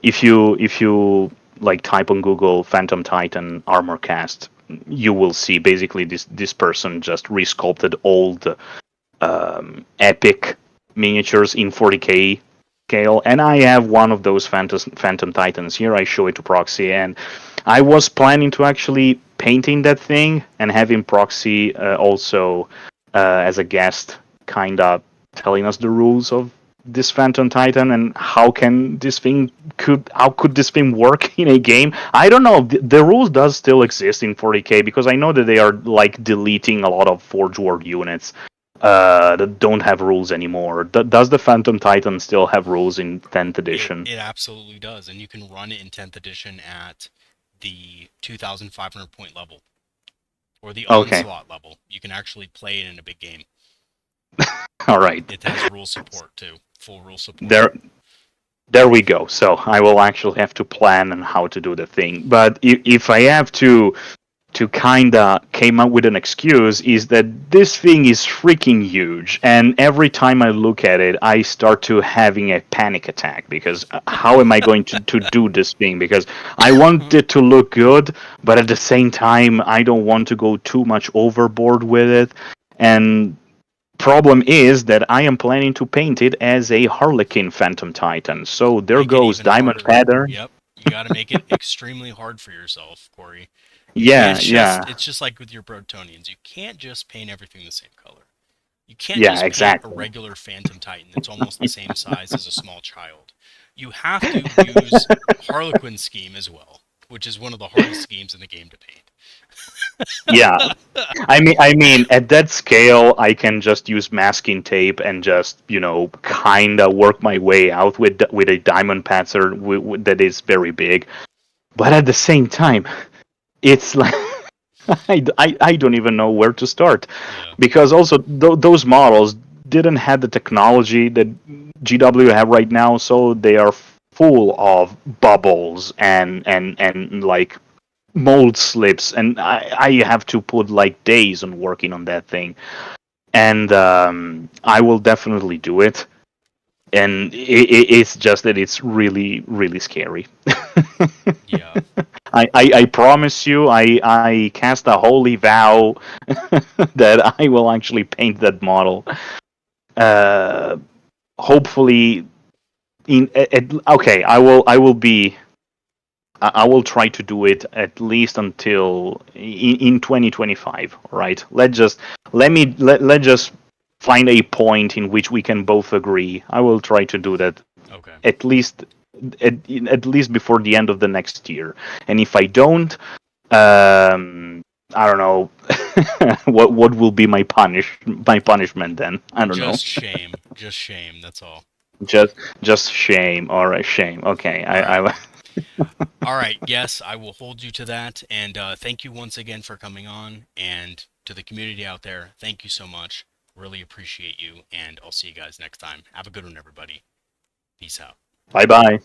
If you like type on Google Phantom Titan armor cast, you will see basically this person just resculpted old epic miniatures in 40k scale, and I have one of those Phantom Titans here. I show it to Proxy, and I was planning to actually painting that thing and having Proxy also as a guest, kind of telling us the rules of this Phantom Titan and how could this thing work in a game. I don't know. The rules does still exist in 40k because I know that they are like deleting a lot of Forge World units that don't have rules anymore. Does the Phantom Titan still have rules in 10th It edition? it absolutely does, and you can run it in 10th edition at the 2,500 point level or the Okay, onslaught level. You can actually play it in a big game. all right. It has rule support too, full rule support. There, there we go. So I will actually have to plan on how to do the thing. But if I have to kinda came up with an excuse is that this thing is freaking huge, and every time I look at it I start to having a panic attack because how am I going to do this thing, because I want it to look good, but at the same time I don't want to go too much overboard with it. And problem is that I am planning to paint it as a Harlequin Phantom Titan, so there Make it goes even diamond harder. pattern. Yep. You got to make it extremely hard for yourself, Cory. You can't Yeah, yeah, just, it's just like with your Bretonnians. You can't just paint everything the same color. You can't yeah, just paint a exactly. regular Phantom Titan that's almost the same size as a small child. You have to use Harlequin scheme as well, which is one of the hardest schemes in the game to paint. Yeah, I mean, at that scale, I can just use masking tape and just, kind of work my way out with a diamond pattern that is very big. But at the same time, it's like I don't even know where to start, Yeah. because also those models didn't have the technology that GW have right now, so they are full of bubbles and like mold slips, and I have to put like days on working on that thing, and I will definitely do it. And it's just that it's really really scary. Yeah. I promise you, I cast a holy vow that I will actually paint that model. Uh, hopefully, okay, I will be I will try to do it at least until in 2025. Right? Let just find a point in which we can both agree. I will try to do that Okay. at least at least before the end of the next year. And if I don't, I don't know what will be my punishment then. I don't know. Just shame. Just shame. That's all. Just just shame. All right, shame. Okay, All right. I All right. Yes, I will hold you to that. And thank you once again for coming on. And to the community out there, thank you so much. Really appreciate you. And I'll see you guys next time. Have a good one, everybody. Peace out. bye bye.